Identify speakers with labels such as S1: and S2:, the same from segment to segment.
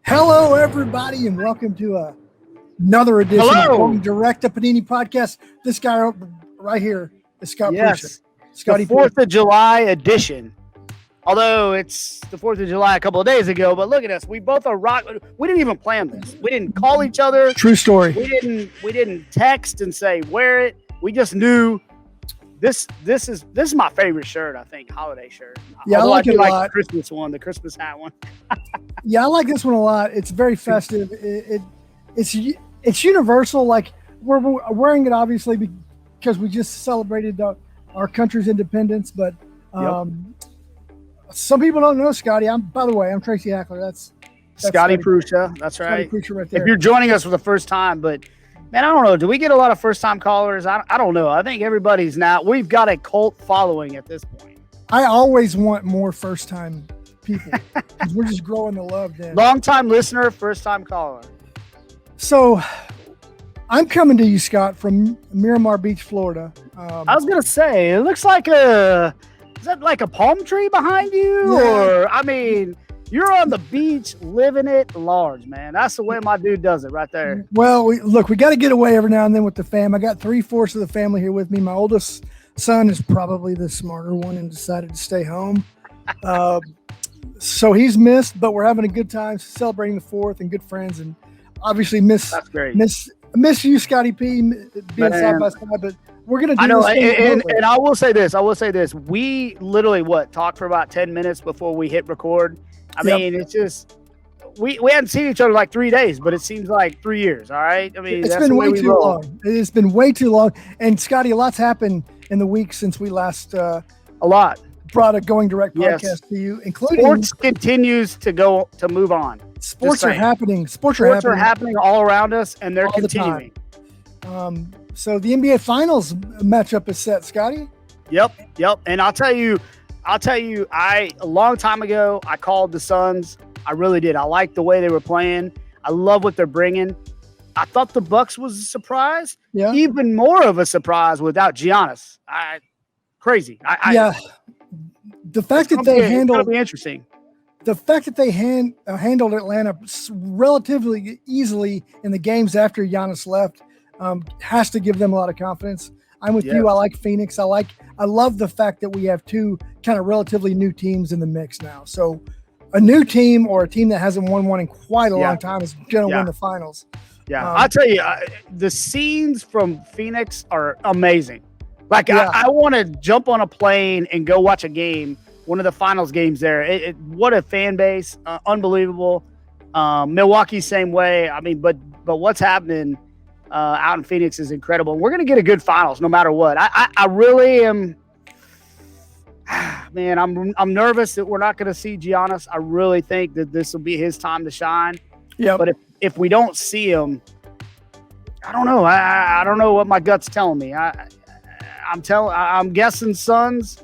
S1: Hello, everybody, and welcome to another edition of Going Direct to Panini Podcast. This guy right here is Scott Prusha.
S2: Scotty, the 4th of July edition. Although it's the 4th of July a couple of days ago, but look at us. We both are rock. We didn't even plan this. We didn't call each other.
S1: True story.
S2: We didn't text and say wear it. We just knew this is my favorite shirt, I think, holiday shirt.
S1: Yeah, although I like it a lot.
S2: The Christmas one, the Christmas hat one.
S1: Yeah, I like this one a lot. It's very festive. It's universal. Like we're wearing it obviously because we just celebrated our country's independence. But some people don't know Scotty. By the way, I'm Tracy Hackler. That's
S2: Scotty Prusha. That's right.
S1: Scotty Prusha right there.
S2: If you're joining us for the first time, but man, I don't know. Do we get a lot of first-time callers? I don't know. I think everybody's now. We've got a cult following at this point.
S1: I always want more first-time people because we're just growing the love. Then
S2: long-time listener, first-time caller.
S1: So I'm coming to you, Scott, from Miramar Beach, Florida.
S2: I was gonna say it looks like is that like a palm tree behind you, or I mean. You're on the beach, living it large, man. That's the way my dude does it right there.
S1: Well, we got to get away every now and then with the fam. I got 3/4 of the family here with me. My oldest son is probably the smarter one and decided to stay home. So he's missed, but we're having a good time celebrating the 4th and good friends. And obviously miss you, Scotty P, being side by side. But we're going to do this.
S2: And I will say this. We literally, talked for about 10 minutes before we hit record. I mean, it's just we hadn't seen each other like 3 days, but it seems like 3 years. All right. I mean,
S1: it's been way too long. It's been way too long. And Scotty, a lot's happened in the week since we last
S2: a lot
S1: brought a Going Direct podcast to you, including
S2: sports continues to move on.
S1: Sports are happening. Sports are happening
S2: all around us, and they're continuing.
S1: So the NBA Finals matchup is set, Scotty.
S2: Yep. And I'll tell you, a long time ago, I called the Suns. I really did. I liked the way they were playing. I love what they're bringing. I thought the Bucks was a surprise.
S1: Yeah.
S2: Even more of a surprise without Giannis. Crazy.
S1: The fact that they handled
S2: it'll be interesting.
S1: The fact that they handled Atlanta relatively easily in the games after Giannis left has to give them a lot of confidence. I'm with you. I like Phoenix. I love the fact that we have two kind of relatively new teams in the mix now. So a new team or a team that hasn't won one in quite a long time is going to win the finals.
S2: Yeah, I'll tell you, the scenes from Phoenix are amazing. Like, I want to jump on a plane and go watch a game, one of the finals games there. What a fan base. Unbelievable. Milwaukee, same way. I mean, but what's happening out in Phoenix is incredible. We're going to get a good finals no matter what. I really am. Man, I'm nervous that we're not going to see Giannis. I really think that this will be his time to shine.
S1: Yeah.
S2: But if we don't see him, I don't know. I don't know what my gut's telling me. I'm guessing Suns.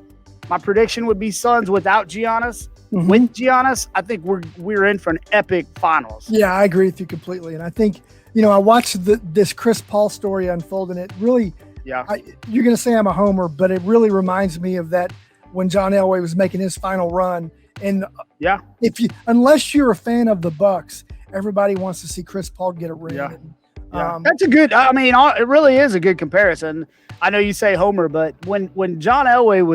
S2: My prediction would be Suns without Giannis. Mm-hmm. With Giannis, I think we're in for an epic finals.
S1: Yeah, I agree with you completely. And I think, I watched this Chris Paul story unfold, and it really, you're going to say I'm a homer, but it really reminds me of that when John Elway was making his final run. And unless you're a fan of the Bucks, everybody wants to see Chris Paul get a ring.
S2: Yeah. That's a good. I mean, it really is a good comparison. I know you say homer, but when John Elway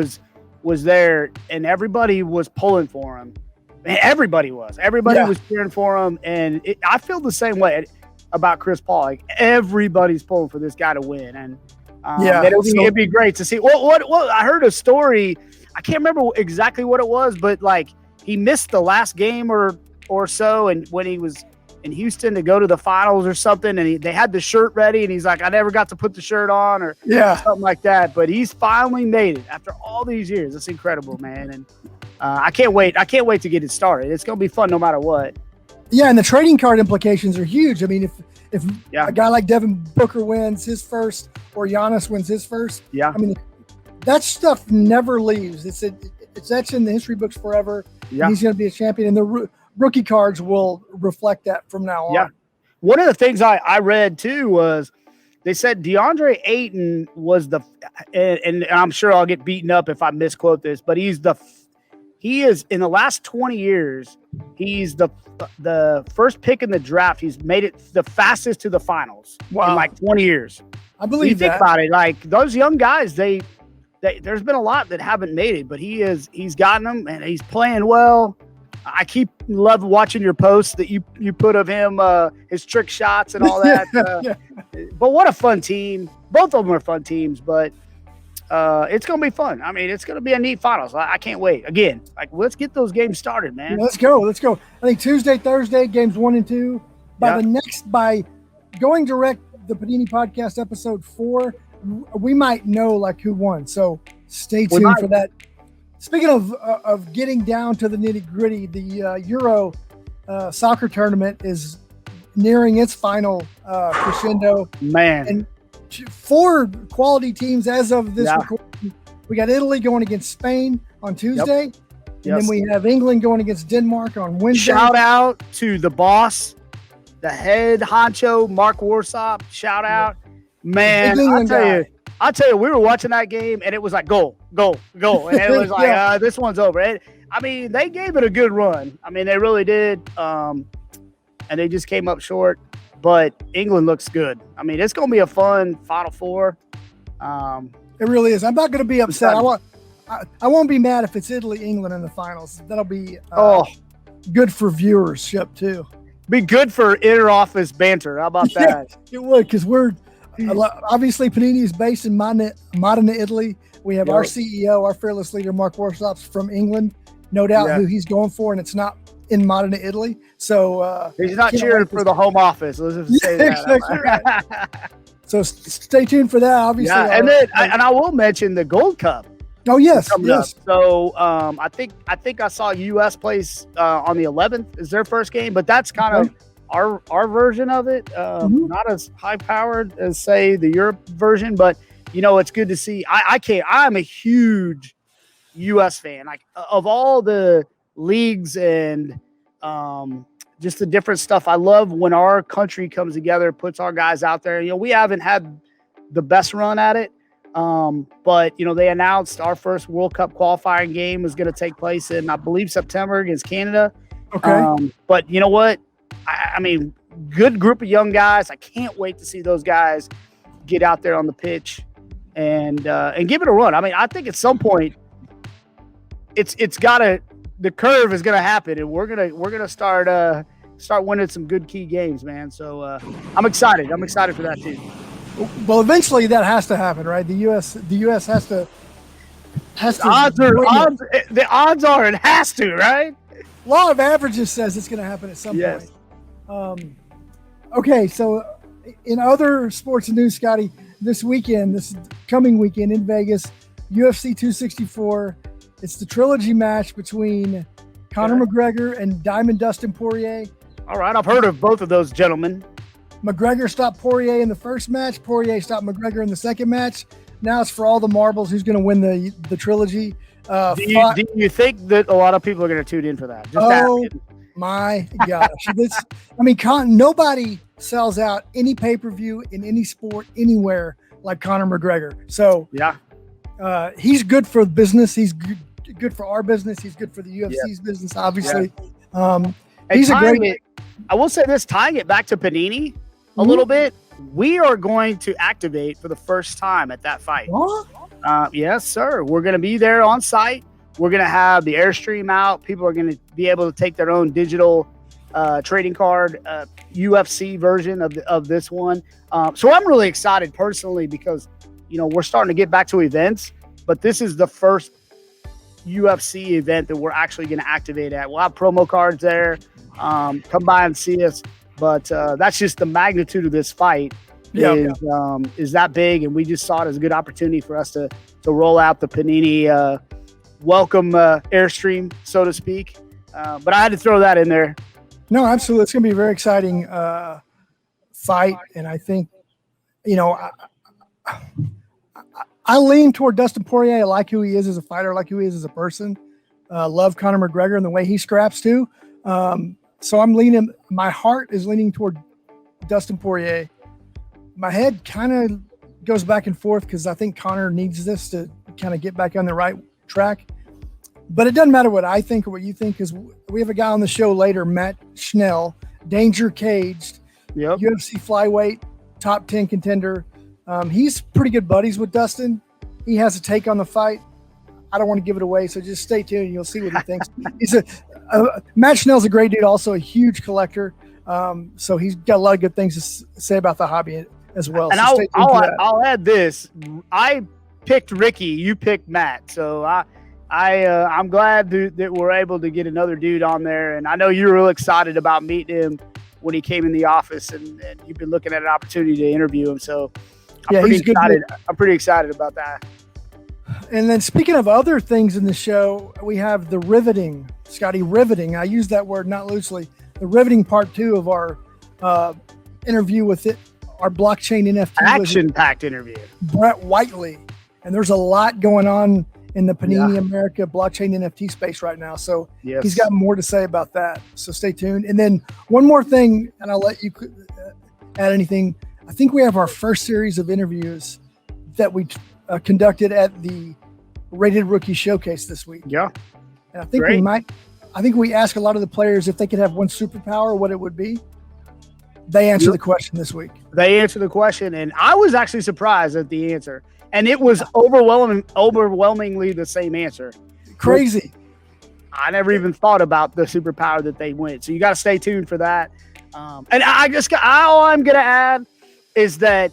S2: was there and everybody was pulling for him, everybody was cheering for him, and I feel the same way about Chris Paul. Like, everybody's pulling for this guy to win, and it'd be great to see. What I heard a story. I can't remember exactly what it was, but like he missed the last game or so, and when he was in Houston to go to the finals or something, and they had the shirt ready, and he's like, I never got to put the shirt on or something like that. But he's finally made it after all these years. It's incredible, man, and I can't wait. I can't wait to get it started. It's going to be fun no matter what.
S1: Yeah, and the trading card implications are huge. I mean, if a guy like Devin Booker wins his first or Giannis wins his first, I mean, that stuff never leaves. It's etched in the history books forever. Yeah. He's going to be a champion, and the rookie cards will reflect that from now on.
S2: Yeah. One of the things I read too was they said DeAndre Ayton was and I'm sure I'll get beaten up if I misquote this, but he's he is in the last 20 years, he's the first pick in the draft. He's made it the fastest to the finals in like 20 years.
S1: I believe
S2: that. Think about it. Like those young guys, they there's been a lot that haven't made it, but he's gotten them and he's playing well. I love watching your posts that you put of him, his trick shots and all that. But what a fun team. Both of them are fun teams, but it's going to be fun. I mean, it's going to be a neat finals. I can't wait. Again, like let's get those games started, man.
S1: Let's go. I think Tuesday, Thursday, games 1 and 2. By going direct, the Panini Podcast episode 4, we might know like who won. So stay tuned for that. Speaking of getting down to the nitty gritty, the Euro soccer tournament is nearing its final crescendo.
S2: Man.
S1: And 4 quality teams as of this recording. We got Italy going against Spain on Tuesday. And then we have England going against Denmark on Wednesday.
S2: Shout out to the boss, the head honcho, Mark Warsop. Shout out. Man, I'll tell you, we were watching that game and it was like goal. And it was like, this one's over. I mean, they gave it a good run. I mean, they really did. And they just came up short. But England looks good. I mean, it's going to be a fun Final Four.
S1: It really is. I'm not going to be upset. I won't be mad if it's Italy, England in the finals. That'll be good for viewership too.
S2: Be good for inter-office banter. How about that?
S1: It would, because we're obviously Panini is based in Modena, Italy. We have our CEO, our fearless leader, Mark Warsop from England. No doubt who he's going for, and it's not in Modena, Italy. So
S2: he's not cheering for the home office. Let's just say that.
S1: Right. So stay tuned for that. Obviously,
S2: and I will mention the Gold Cup.
S1: Oh yes.
S2: Up. So I think I saw U.S. plays on the 11th is their first game, but that's kind of our version of it. Not as high powered as say the Europe version, but it's good to see. I'm a huge U.S. fan. Like of all the leagues and just the different stuff. I love when our country comes together, puts our guys out there. We haven't had the best run at it. But they announced our first World Cup qualifying game is going to take place in, I believe, September against Canada.
S1: Okay.
S2: But you know what? I mean, good group of young guys. I can't wait to see those guys get out there on the pitch and give it a run. I mean, I think at some point the curve is going to happen and we're going to start winning some good key games, man. So, I'm excited. I'm excited for that too.
S1: Well, eventually that has to happen, right? The U.S. has to.
S2: The odds are it has to, right?
S1: Law of averages says it's going to happen at some point. Okay, so in other sports news, Scotty, this coming weekend in Vegas, UFC 264. It's the trilogy match between Conor McGregor and Diamond Dustin Poirier.
S2: All right, I've heard of both of those gentlemen.
S1: McGregor stopped Poirier in the first match. Poirier stopped McGregor in the second match. Now it's for all the marbles. Who's going to win the trilogy?
S2: Do you think that a lot of people are going to tune in for that?
S1: My gosh. Nobody sells out any pay-per-view in any sport anywhere like Conor McGregor. So he's good for business. He's good for our business. He's good for the UFC's business, obviously. He's a great.
S2: I will say this, tying it back to Panini a little bit, we are going to activate for the first time at that fight.
S1: What?
S2: Yes, sir. We're going to be there on site. We're going to have the Airstream out. People are going to be able to take their own digital trading card, UFC version of this one. So I'm really excited personally because, we're starting to get back to events, but this is the first UFC event that we're actually going to activate at. We'll have promo cards there. Come by and see us. But that's just the magnitude of this fight is that big, and we just saw it as a good opportunity for us to roll out the Panini welcome Airstream, so to speak. But I had to throw that in there.
S1: No, absolutely. It's going to be a very exciting fight, and I think, I lean toward Dustin Poirier. I like who he is as a fighter, I like who he is as a person. Love Conor McGregor and the way he scraps too. So I'm leaning. My heart is leaning toward Dustin Poirier. My head kind of goes back and forth because I think Conor needs this to kind of get back on the right track. But it doesn't matter what I think or what you think, because we have a guy on the show later, Matt Schnell, Danger Caged, UFC Flyweight, top 10 contender. He's pretty good buddies with Dustin. He has a take on the fight. I don't want to give it away, so just stay tuned and you'll see what he thinks. Matt Schnell's a great dude, also a huge collector. So he's got a lot of good things to say about the hobby as well.
S2: And
S1: so
S2: I'll add this. I picked Ricky, you picked Matt. So I'm glad that we're able to get another dude on there. And I know you're real excited about meeting him when he came in the office, and you've been looking at an opportunity to interview him. So I'm pretty excited. I'm pretty excited about that.
S1: And then speaking of other things in the show, we have the riveting, Scotty, riveting. I use that word not loosely. The riveting part 2 of our interview with our blockchain NFT.
S2: Action-packed interview.
S1: Brett Whiteley. And there's a lot going on in the Panini America blockchain NFT space right now. So he's got more to say about that. So stay tuned. And then one more thing, and I'll let you add anything. I think we have our first series of interviews that we conducted at the Rated Rookie Showcase this week.
S2: Yeah.
S1: And I think we asked a lot of the players if they could have one superpower, what it would be. They answered the question this week.
S2: They answered the question, and I was actually surprised at the answer. And it was overwhelmingly the same answer.
S1: Crazy.
S2: I never even thought about the superpower that they went. So you got to stay tuned for that. And all I'm going to add is that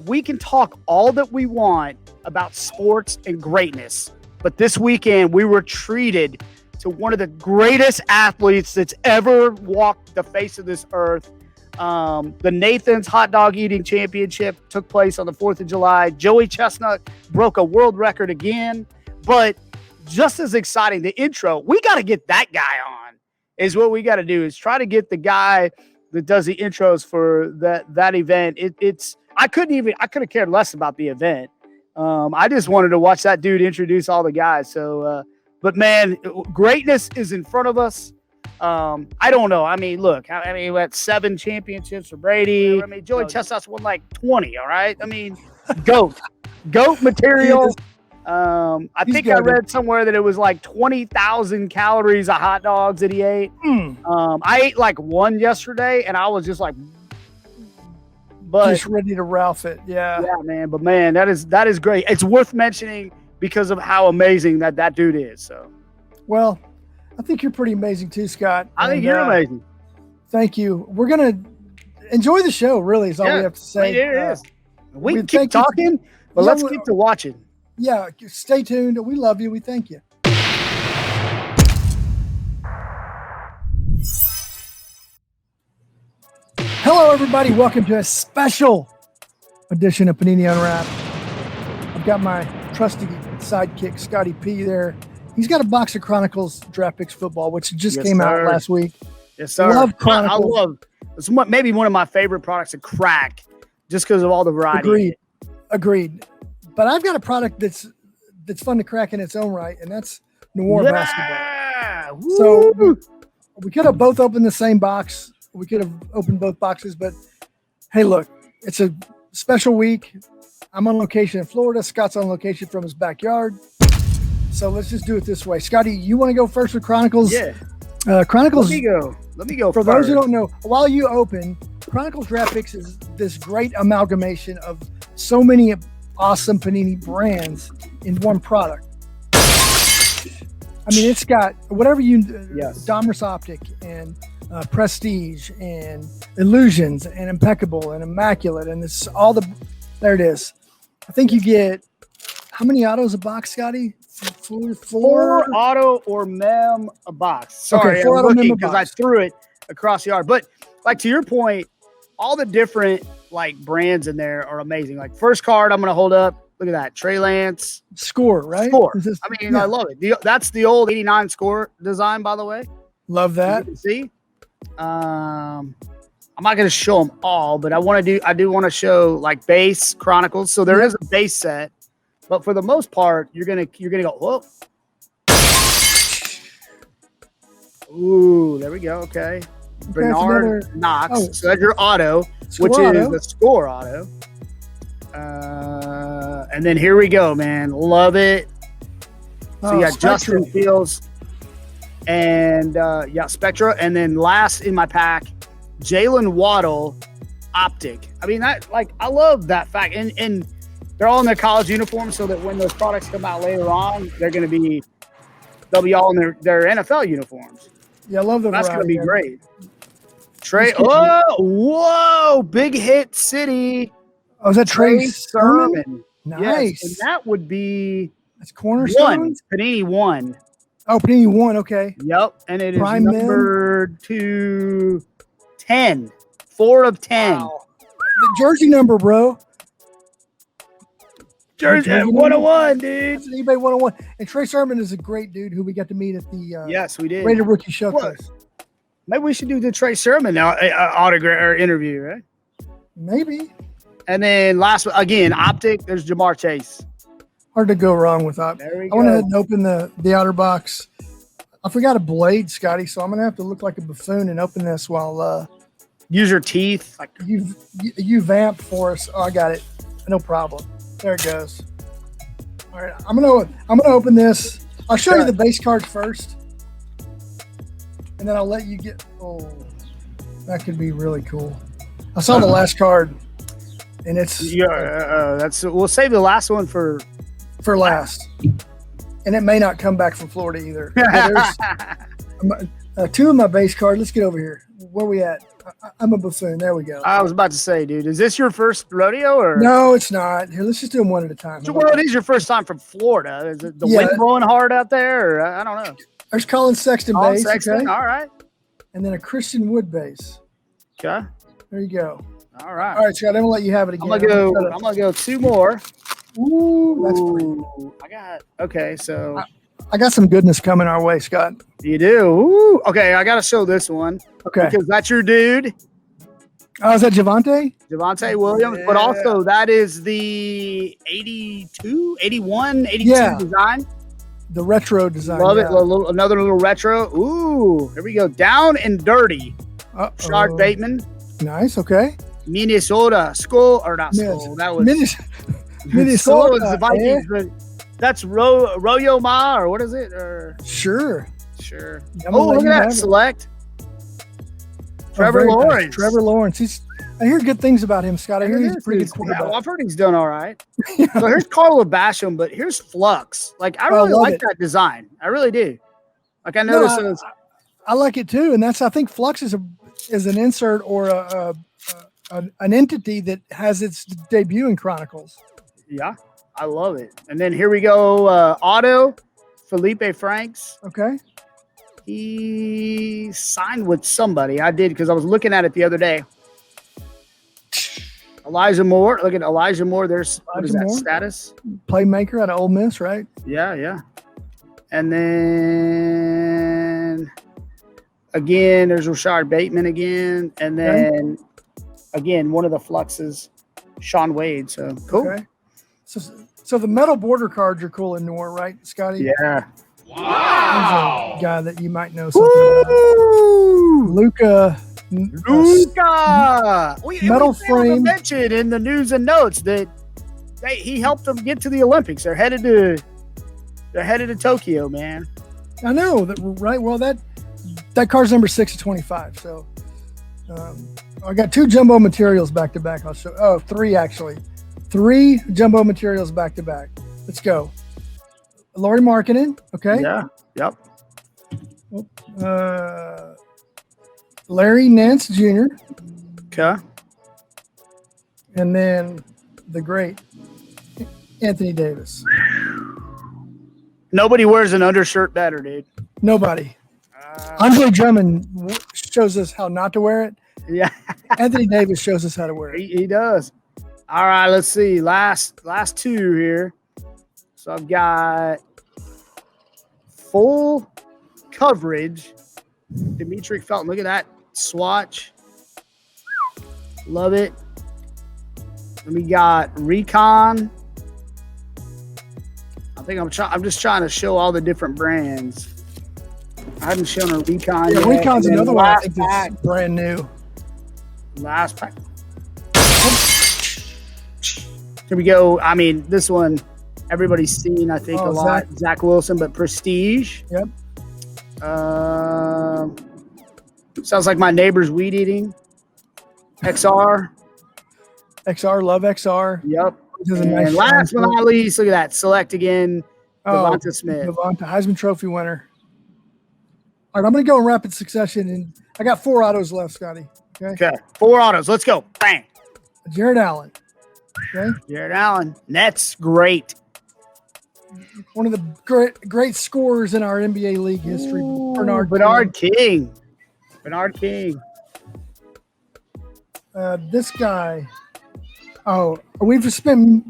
S2: we can talk all that we want about sports and greatness. But this weekend, we were treated to one of the greatest athletes that's ever walked the face of this earth. The Nathan's Hot Dog Eating Championship took place on the 4th of July. Joey Chestnut broke a world record again. But just as exciting, the intro, we got to get that guy on, is what we got to do, is try to get the guy that does the intros for that event. I could have cared less about the event. I just wanted to watch that dude introduce all the guys. So, but man, greatness is in front of us. I don't know. I mean, look, we had 7 championships for Brady. I mean, Joey Chestnut's won like 20. All right. I mean, goat material. I think I read somewhere that it was like 20,000 calories of hot dogs that he ate. I ate like one yesterday, and I was just like,
S1: just ready to Ralph it. Yeah,
S2: man. But man, that is great. It's worth mentioning because of how amazing that dude is. So,
S1: well, I think you're pretty amazing too, Scott.
S2: I think you're amazing.
S1: Thank you. We're gonna enjoy the show. Really, is all we have to say.
S2: It is. We can keep talking, but let's get to watching.
S1: Yeah, stay tuned. We love you. We thank you. Hello, everybody. Welcome to a special edition of Panini Unwrapped. I've got my trusty sidekick, Scotty P, there. He's got a box of Chronicles Draft Picks Football, which just came out last week.
S2: Yes, sir.
S1: Love Chronicles.
S2: It's maybe one of my favorite products to crack, just because of all the variety.
S1: Agreed. But I've got a product that's fun to crack in its own right, and that's Noir Basketball.
S2: Woo!
S1: So we could have both opened the same box. We could have opened both boxes, but hey, look, it's a special week. I'm on location in Florida. Scott's on location from his backyard. So let's just do it this way. Scotty, you want to go first with Chronicles?
S2: Yeah.
S1: Chronicles.
S2: Let me go
S1: For
S2: first.
S1: those who don't know, while you open, Chronicles Draft Picks is this great amalgamation of so many awesome Panini brands in one product. I mean, it's got whatever Domrus Optic and Prestige and Illusions and Impeccable and Immaculate, and it's all there it is. I think you get how many autos a box, Scotty? Four
S2: auto or mem a box. Sorry,
S1: okay,
S2: I'm looking because I threw it across the yard. But like to your point, all the different like brands in there are amazing. Like first card, I'm going to hold up. Look at that, Trey Lance.
S1: Score, right?
S2: Score. I love it. That's the old '89 score design, by the way.
S1: Love that.
S2: You can see. I'm not going to show them all, but I do want to show like base Chronicles. So there is a base set, but for the most part, you're gonna go, whoa. Ooh, there we go. Okay. Bernard Knox. Oh. So that's your auto, which is the score auto. And then here we go, man. Love it. So you got Justin Fields and Spectra. And then last in my pack, Jalen Waddle Optic. I mean, I love that fact. And they're all in their college uniforms so that when those products come out later on, they'll be all in their NFL uniforms.
S1: Yeah, I love the
S2: That's going to be great.
S1: Trey,
S2: whoa, big hit city.
S1: Oh, is that Trey Sermon?
S2: Nice. Yes, and that would be
S1: that's Cornerstone.
S2: Panini 1.
S1: Oh, Panini 1. Okay.
S2: Yep, and it is numbered to 10. 4 of 10.
S1: Wow. The jersey number, bro.
S2: Jersey 101, dude.
S1: That's an eBay 101. And Trey Sermon is a great dude who we got to meet at the
S2: yes, we did.
S1: Rated Rookie Showcase.
S2: Maybe we should do the Trey Sermon autograph or interview, right?
S1: Maybe.
S2: And then last, again, Optic, there's Jamar Chase.
S1: Hard to go wrong with Optic. I went ahead and opened the outer box. I forgot a blade, Scotty, so I'm going to have to look like a buffoon and open this while
S2: use your teeth.
S1: Like you vamp for us. Oh, I got it. No problem. There it goes. All right, I'm gonna open this. I'll show you the base cards first, and then I'll let you get. Oh, that could be really cool. I saw the last card, and it's
S2: we'll save the last one for
S1: last, and it may not come back from Florida either. There's 2 of my base cards. Let's get over here. Where we at? I'm a buffoon. There we go.
S2: I was about to say, dude, is this your first rodeo or?
S1: No, it's not. Here, let's just do them one at a time.
S2: So, well, it is your first time from Florida. Is it the wind blowing hard out there? Or, I don't know.
S1: There's Colin Sexton base.
S2: Okay? All right.
S1: And then a Christian Wood base.
S2: Okay.
S1: There you go.
S2: All right.
S1: All right, Scott. I'm gonna let you have it again.
S2: I'm gonna go 2 more.
S1: Ooh, that's pretty.
S2: So
S1: I got some goodness coming our way, Scott.
S2: You do? Ooh. Okay, I got to show this one.
S1: Okay.
S2: Because that's your dude.
S1: Oh, is that Javonte?
S2: Javonte Williams. Yeah. But also that is the 82, 81, 82 design.
S1: The retro design.
S2: Love it. Another little retro. Ooh, here we go. Down and dirty. Shard Bateman.
S1: Nice. Okay.
S2: Minnesota. Skull or not Skull. That was
S1: Minnesota.
S2: The Vikings, but that's Royo Ma or what is it? Or
S1: Sure.
S2: Look at that. Select. Trevor Lawrence.
S1: Nice. Trevor Lawrence. I hear good things about him, Scott. I hear he's a pretty good quarterback.
S2: Yeah, well, I've heard he's done all right. So here's Carlo Basham, but here's Flux. Like I really like that design. I really do. Like I noticed.
S1: I like it too, and I think Flux is an insert or an entity that has its debut in Chronicles.
S2: Yeah, I love it. And then here we go. Otto, Felipe Franks.
S1: Okay.
S2: He signed with somebody. I did because I was looking at it the other day. Elijah Moore. Look at Elijah Moore. There's what is that status?
S1: Playmaker out of Ole Miss, right?
S2: Yeah. And then again, there's Rashard Bateman again. And then again, one of the fluxes, Sean Wade. So cool. Okay.
S1: So the metal border cards are cool in Noir, right, Scotty?
S2: Yeah.
S1: Wow. There's a guy that you might know something about. Luca.
S2: Metal frame. Mentioned in the news and notes that he helped them get to the Olympics. They're headed to Tokyo, man.
S1: I know that, right? Well, that card's number 6 of 25. So I got 2 jumbo materials back to back. I'll show. Oh, 3 actually. 3 jumbo materials back to back. Let's go. Laurie Markkinen. Okay.
S2: Yeah. Yep.
S1: Larry Nance Jr.
S2: Okay.
S1: And then the great Anthony Davis.
S2: Nobody wears an undershirt better, dude.
S1: Nobody. Andre Drummond shows us how not to wear it.
S2: Yeah.
S1: Anthony Davis shows us how to wear it.
S2: He does. All right, let's see. Last 2 here. So I've got full coverage. Dimitri Felton. Look at that swatch. Love it. Then we got Recon. I think I'm just trying to show all the different brands. I haven't shown a Recon yet.
S1: Recon's another one I think that's brand new.
S2: Last pack. Here we go. I mean, this one, everybody's seen, I think, a lot. Zach Wilson, but Prestige.
S1: Yep.
S2: Sounds like my neighbor's weed eating. XR.
S1: Love XR.
S2: Yep. And last but not least, look at that. Select again. Devonta Smith.
S1: Devonta, Heisman Trophy winner. All right, I'm going to go in rapid succession, and I got 4 autos left, Scotty.
S2: Okay. 4 autos. Let's go. Bang.
S1: Jared Allen. Okay.
S2: Jared Allen. That's great.
S1: One of the great scorers in our NBA league history.
S2: Bernard King.
S1: This guy. Oh, we've spent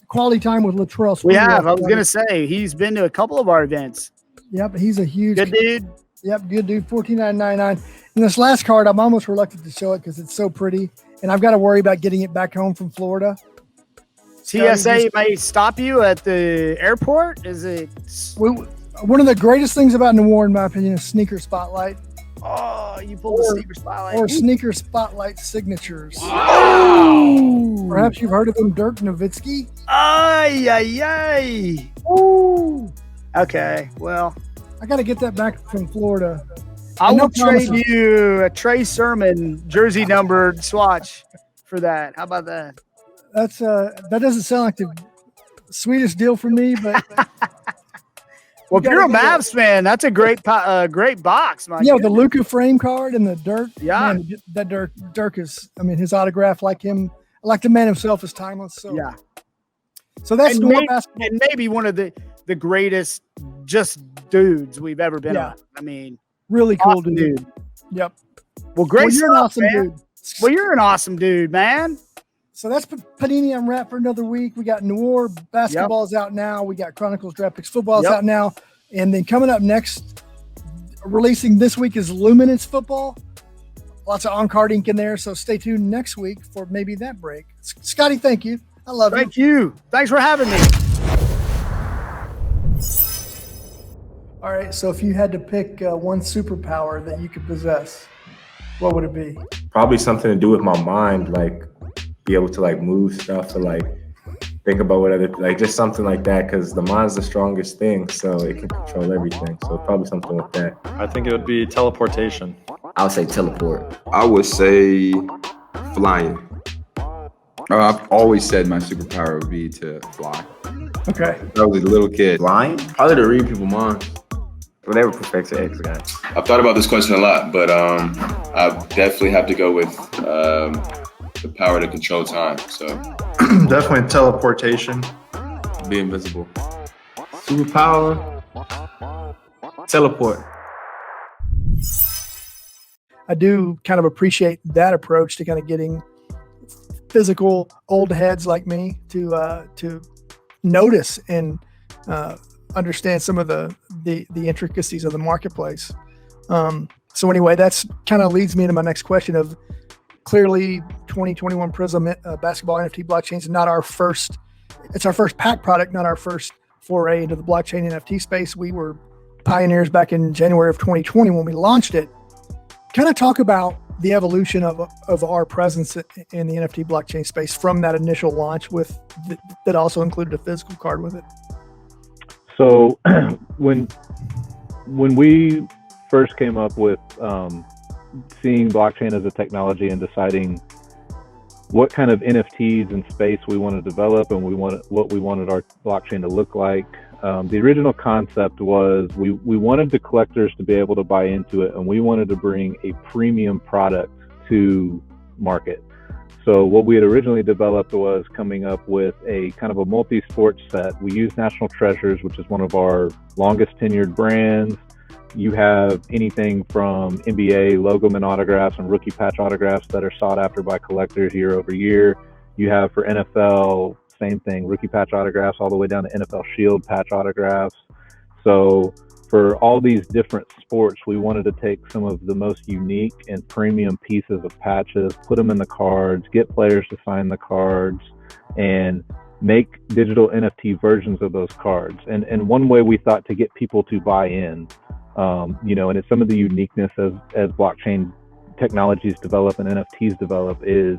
S1: quality time with Latrell.
S2: We have. I was going to say, he's been to a couple of our events.
S1: Yep, he's a huge
S2: good dude.
S1: Yep, good dude. $14.99. And this last card, I'm almost reluctant to show it because it's so pretty, and I've got to worry about getting it back home from Florida.
S2: TSA may stop you at the airport. Is it?
S1: One of the greatest things about Noir, in my opinion, is sneaker spotlight.
S2: Oh, you pulled the sneaker spotlight.
S1: Or sneaker spotlight signatures. Wow. Perhaps you've heard of him, Dirk Nowitzki.
S2: Ay. Ooh. Okay, well.
S1: I got to get that back from Florida.
S2: I will trade you a Trey Sermon jersey numbered swatch for that. How about that?
S1: That doesn't sound like the sweetest deal for me, but
S2: well, if you're a Mavs fan, that's a great box, man.
S1: Yeah, the Luka frame card and the Dirk.
S2: Yeah,
S1: man, that Dirk is. I mean, his autograph, like him, like the man himself, is timeless. So
S2: yeah.
S1: So that's Noir Basketball,
S2: and maybe one of the greatest just dudes we've ever been on. I mean,
S1: really cool dude. Yep.
S2: Well, great.
S1: You're an awesome dude.
S2: Well, you're an awesome dude, man.
S1: So that's Panini Unwrapped for another week. We got Noir Basketball is out now. We got Chronicles Draft Picks Football is out now. And then coming up next, releasing this week is Luminance Football. Lots of on-card ink in there. So stay tuned next week for maybe that break. Scotty, thank you. I love you.
S2: Thank you. Thanks for having me.
S1: All right. So if you had to pick one superpower that you could possess, what would it be?
S3: Probably something to do with my mind, like be able to like move stuff or like think about what other, like just something like that, because the mind's the strongest thing, so it can control everything. So probably something like that.
S4: I think it would be teleportation.
S5: I would say teleport.
S6: I would say flying.
S7: I've always said my superpower would be to fly.
S1: Okay.
S6: I was a little kid.
S3: Flying?
S6: Probably to read people's minds.
S3: Whatever Professor X got.
S6: I've thought about this question a lot, but I definitely have to go with the power to control time. So
S4: definitely teleportation.
S6: Be invisible.
S3: Superpower? Teleport.
S1: I do kind of appreciate that approach to kind of getting physical old heads like me to notice and understand some of the intricacies of the marketplace. So anyway, that's kind of leads me into my next question of clearly 2021 Prism basketball NFT blockchain is not our first. It's our first pack product, not our first foray into the blockchain NFT space. We were pioneers back in January of 2020 when we launched it. Kind of talk about the evolution of our presence in the NFT blockchain space from that initial launch that also included a physical card with it.
S8: So when we first came up with seeing blockchain as a technology and deciding what kind of NFTs and space we want to develop and what we wanted our blockchain to look like, the original concept was we wanted the collectors to be able to buy into it, and we wanted to bring a premium product to market. So what we had originally developed was coming up with a kind of a multi-sport set. We use National Treasures, which is one of our longest tenured brands. You have anything from NBA logo and autographs and rookie patch autographs that are sought after by collectors year over year. You have for NFL, same thing, rookie patch autographs all the way down to NFL Shield patch autographs. So for all these different sports, we wanted to take some of the most unique and premium pieces of patches, put them in the cards, get players to sign the cards, and make digital NFT versions of those cards. And one way we thought to get people to buy in, and it's some of the uniqueness as blockchain technologies develop and NFTs develop, is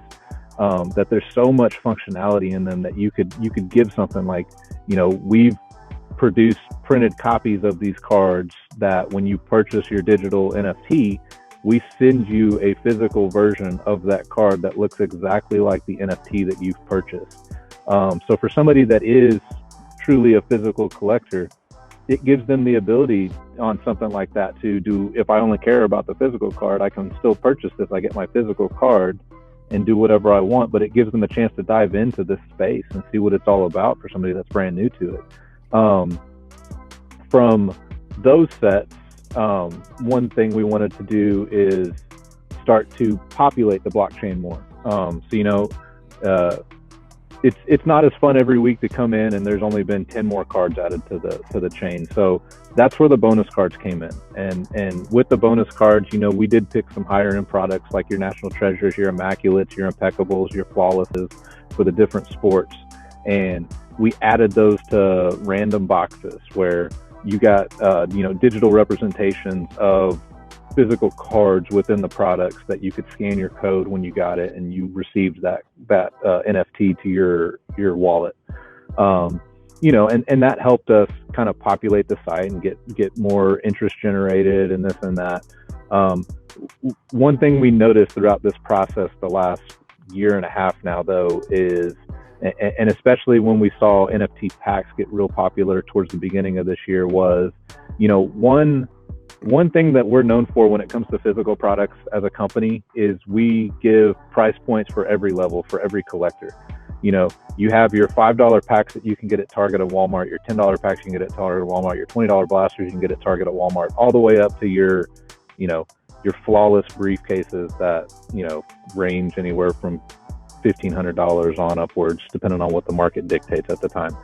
S8: that there's so much functionality in them that you could give something like, we've produced printed copies of these cards that when you purchase your digital NFT, we send you a physical version of that card that looks exactly like the NFT that you've purchased. So for somebody that is truly a physical collector, it gives them the ability on something like that to do, if I only care about the physical card, I can still purchase this. I get my physical card and do whatever I want, but it gives them a chance to dive into this space and see what it's all about for somebody that's brand new to it. From those sets, one thing we wanted to do is start to populate the blockchain more. It's not as fun every week to come in and there's only been 10 more cards added to the chain. So that's where the bonus cards came in. And with the bonus cards, we did pick some higher end products like your National Treasures, your Immaculates, your Impeccables, your Flawlesses for the different sports. And we added those to random boxes where you got, digital representations of physical cards within the products that you could scan your code when you got it and you received that NFT to your wallet. And that helped us kind of populate the site and get more interest generated and this and that. One thing we noticed throughout this process the last year and a half now, though, is, and especially when we saw NFT packs get real popular towards the beginning of this year, was, one thing that we're known for when it comes to physical products as a company is we give price points for every level, for every collector. You have your $5 packs that you can get at Target and Walmart, your $10 packs you can get at Target and Walmart, your $20 blasters you can get at Target and Walmart, all the way up to your flawless briefcases that, range anywhere from $1,500 on upwards, depending on what the market dictates at the time.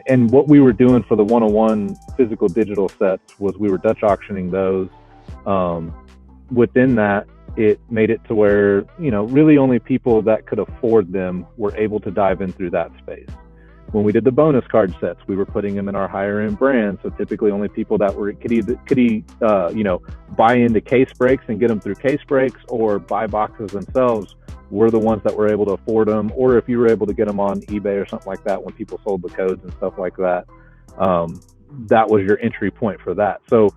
S8: And what we were doing for the 101 physical digital sets was we were Dutch auctioning those. Within that, it made it to where, really only people that could afford them were able to dive in through that space. When we did the bonus card sets, we were putting them in our higher end brands. So typically only people that could buy into case breaks and get them through case breaks or buy boxes themselves were the ones that were able to afford them. Or if you were able to get them on eBay or something like that, when people sold the codes and stuff like that, that was your entry point for that. So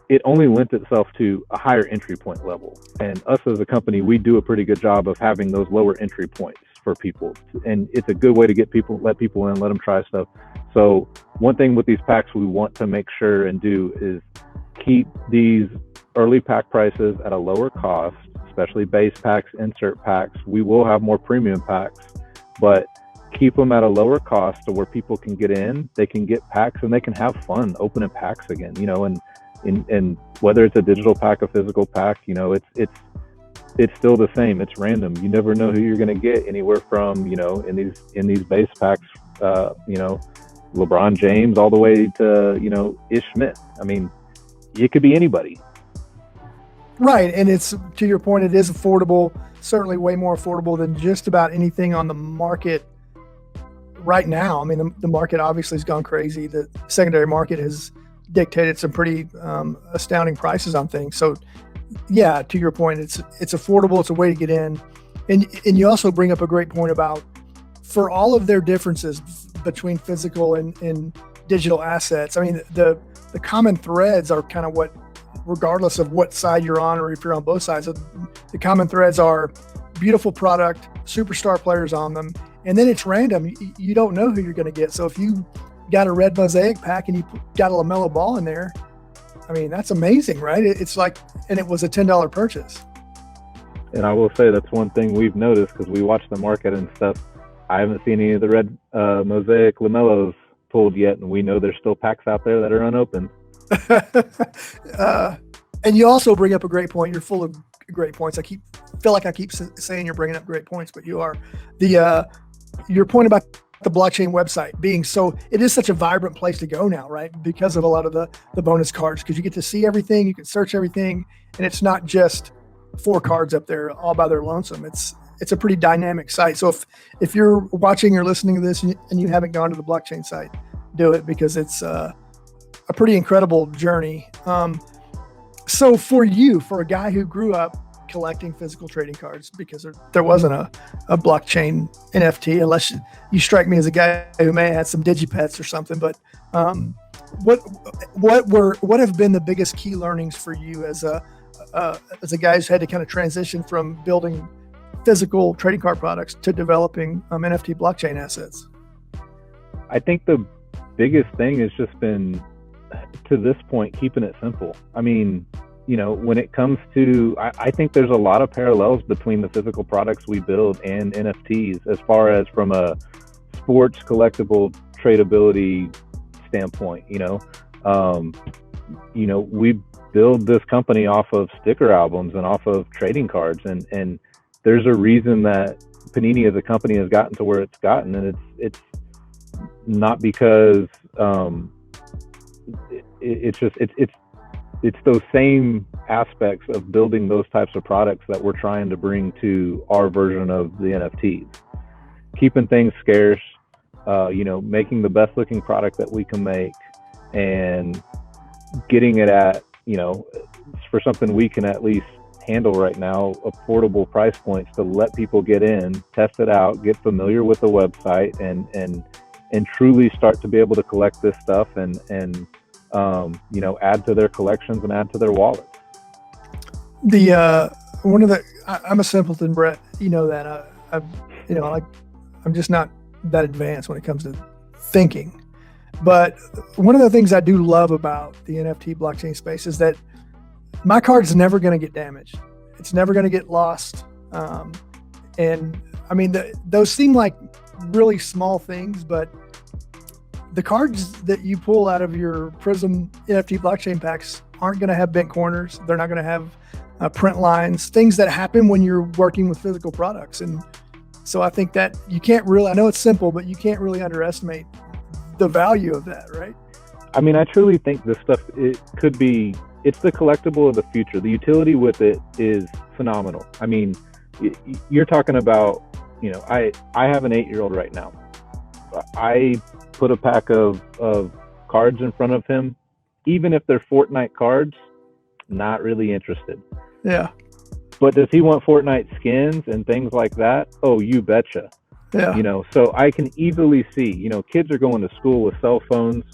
S8: it only lent itself to a higher entry point level. And us as a company, we do a pretty good job of having those lower entry points for people. And it's a good way to let people in, let them try stuff. So one thing with these packs we want to make sure and do is keep these early pack prices at a lower cost, especially base packs, insert packs. We will have more premium packs, but keep them at a lower cost to where people can get in, they can get packs, and they can have fun opening packs again, and whether it's a digital pack, a physical pack, it's still the same. It's random. You never know who you're going to get anywhere from, in these base packs, LeBron James all the way to, Ish Smith. I mean, it could be anybody.
S1: Right. And it's, to your point, it is affordable, certainly way more affordable than just about anything on the market right now. I mean, the market obviously has gone crazy. The secondary market has dictated some pretty astounding prices on things. So yeah, to your point, it's affordable. It's a way to get in. And you also bring up a great point about, for all of their differences between physical and digital assets, I mean, the common threads are kind of what, regardless of what side you're on or if you're on both sides, the common threads are beautiful product, superstar players on them, and then it's random. You don't know who you're going to get. So if you got a red mosaic pack and you got a LaMelo Ball in there, I mean, that's amazing, right? It's like, and it was a $10 purchase.
S8: And I will say that's one thing we've noticed because we watch the market and stuff. I haven't seen any of the red mosaic LaMelos pulled yet, and we know there's still packs out there that are unopened.
S1: And you also bring up a great point. You're full of great points. I feel like I keep saying you're bringing up great points, but you are. Your point about the blockchain website being it is such a vibrant place to go now, right? Because of a lot of the bonus cards, because you get to see everything, you can search everything, and it's not just 4 cards up there all by their lonesome. It's a pretty dynamic site. So if you're watching or listening to this and you haven't gone to the blockchain site, do it, because it's a pretty incredible journey. So for you, for a guy who grew up collecting physical trading cards because there wasn't a blockchain NFT, unless you strike me as a guy who may have had some digipets or something. But what have been the biggest key learnings for you as a guy who's had to kind of transition from building physical trading card products to developing NFT blockchain assets?
S8: I think the biggest thing has just been, to this point, keeping it simple. I mean, when it comes to, I think there's a lot of parallels between the physical products we build and NFTs as far as from a sports collectible tradability standpoint. We build this company off of sticker albums and off of trading cards, and there's a reason that Panini as a company has gotten to where it's gotten, and it's not because it's those same aspects of building those types of products that we're trying to bring to our version of the NFTs. Keeping things scarce, making the best looking product that we can make, and getting it at, for something we can at least handle right now, affordable price points to let people get in, test it out, get familiar with the website, and truly start to be able to collect this stuff and add to their collections and add to their wallets.
S1: I'm a simpleton, Brett. You know that. I'm just not that advanced when it comes to thinking. But one of the things I do love about the NFT blockchain space is that my card's never going to get damaged. It's never going to get lost. And I mean, those seem like really small things, but the cards that you pull out of your Prism NFT blockchain packs aren't going to have bent corners. They're not going to have print lines, things that happen when you're working with physical products. And so I think that you can't really, I know it's simple, but you can't really underestimate the value of that, right?
S8: I mean, I truly think this stuff, it's the collectible of the future. The utility with it is phenomenal. I mean, you're talking about, I have an 8-year-old right now. I put a pack of cards in front of him, even if they're Fortnite cards, not really interested.
S1: Yeah.
S8: But does he want Fortnite skins and things like that? Oh, you betcha.
S1: Yeah.
S8: So I can easily see, kids are going to school with cell phones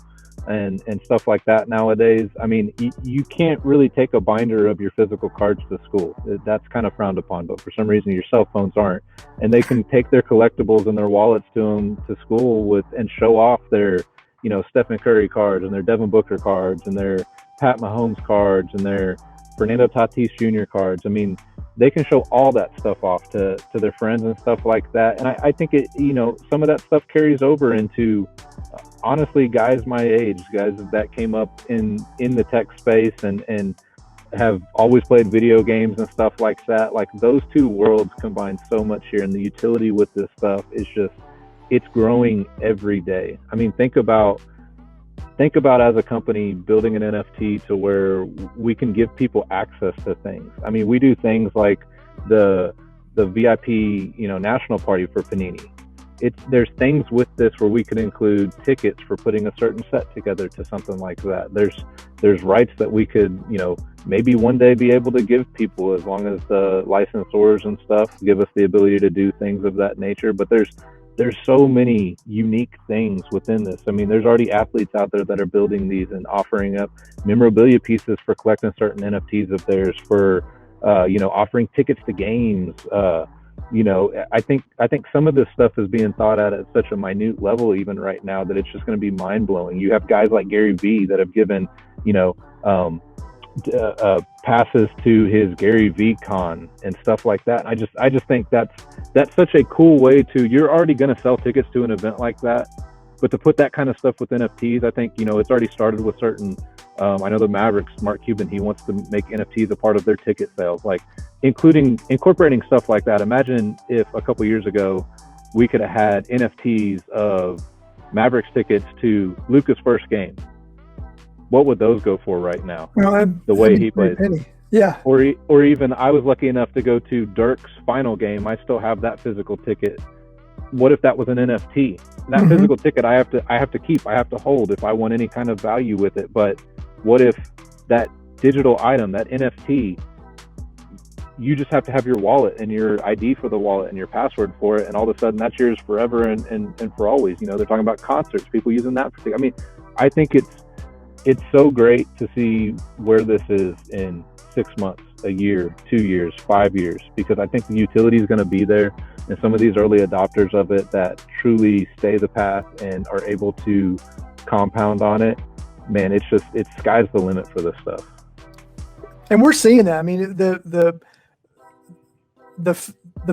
S8: and stuff like that nowadays. I mean, you can't really take a binder of your physical cards to school. That's kind of frowned upon, but for some reason your cell phones aren't. And they can take their collectibles and their wallets to school with and show off their, Stephen Curry cards and their Devin Booker cards and their Pat Mahomes cards and their Fernando Tatis Jr. cards. I mean, they can show all that stuff off to their friends and stuff like that. And I think it, some of that stuff carries over into, honestly, guys my age, guys that came up in the tech space and have always played video games and stuff like that. Like, those two worlds combine so much here, and the utility with this stuff is just, it's growing every day. I mean, think about as a company building an NFT to where we can give people access to things. I mean, we do things like the VIP, national party for Panini. There's things with this where we could include tickets for putting a certain set together to something like that. There's rights that we could, maybe one day be able to give people, as long as the licensors and stuff give us the ability to do things of that nature. But there's so many unique things within this. I mean, there's already athletes out there that are building these and offering up memorabilia pieces for collecting certain NFTs of theirs, for offering tickets to games. I think some of this stuff is being thought at such a minute level even right now that it's just going to be mind blowing. You have guys like Gary Vee that have given, passes to his Gary Vee Con and stuff like that. And I just think that's such a cool way to, you're already going to sell tickets to an event like that, but to put that kind of stuff with NFTs, I think, it's already started with certain, I know the Mavericks, Mark Cuban, he wants to make NFTs a part of their ticket sales, like incorporating stuff like that. Imagine if a couple years ago we could have had NFTs of Mavericks tickets to Luka's first game. What would those go for right now?
S1: Well,
S8: the way he plays.
S1: Yeah.
S8: Or even, I was lucky enough to go to Dirk's final game. I still have that physical ticket. What if that was an NFT? That physical ticket I have to keep, I have to hold if I want any kind of value with it. But what if that digital item, that NFT, you just have to have your wallet and your ID for the wallet and your password for it, and all of a sudden that's yours forever and for always. They're talking about concerts, people using that for things. I mean, I think it's so great to see where this is in 6 months, a year, 2 years, 5 years, because I think the utility is going to be there, and some of these early adopters of it that truly stay the path and are able to compound on it, man, it's sky's the limit for this stuff.
S1: And we're seeing that. I mean, the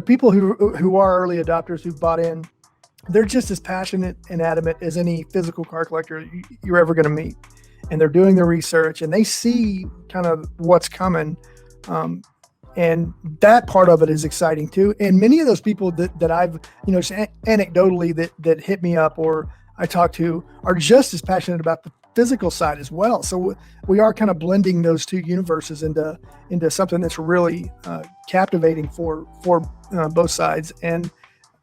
S1: people who are early adopters who bought in, they're just as passionate and adamant as any physical car collector you're ever going to meet. And they're doing the research and they see kind of what's coming. And that part of it is exciting too. And many of those people that I've, anecdotally that hit me up or I talk to are just as passionate about the physical side as well. So we are kind of blending those two universes into something that's really captivating for both sides. And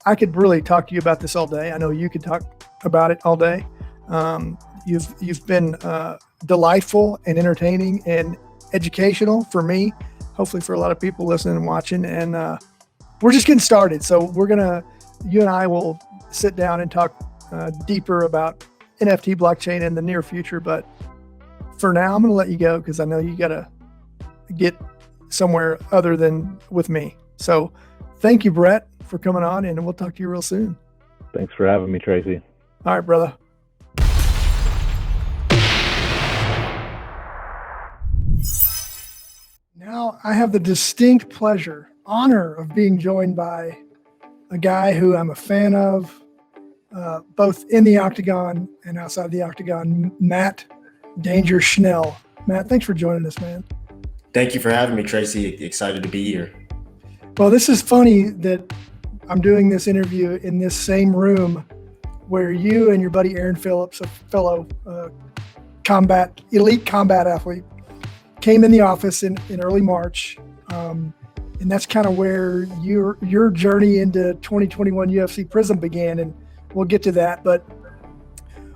S1: I could really talk to you about this all day. I know you could talk about it all day. You've been delightful and entertaining and educational for me, hopefully for a lot of people listening and watching. And we're just getting started. So you and I will sit down and talk deeper about NFT blockchain in the near future. But for now, I'm going to let you go because I know you got to get somewhere other than with me. So thank you, Brett, for coming on, and we'll talk to you real soon.
S8: Thanks for having me, Tracy.
S1: All right, brother. Now I have the distinct honor of being joined by a guy who I'm a fan of, both in the octagon and outside the octagon, Matt Danger Schnell. Matt, thanks for joining us, man.
S5: Thank you for having me, Tracy. Excited to be here.
S1: Well, this is funny that I'm doing this interview in this same room where you and your buddy Aaron Phillips, a fellow elite combat athlete, came in the office in early March. And that's kind of where your journey into 2021 UFC Prism began. And we'll get to that. But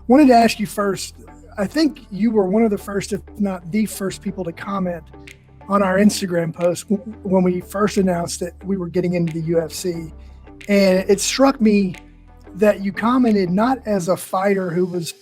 S1: wanted to ask you first, I think you were one of the first, if not the first people to comment on our Instagram post when we first announced that we were getting into the UFC. And it struck me that you commented not as a fighter who was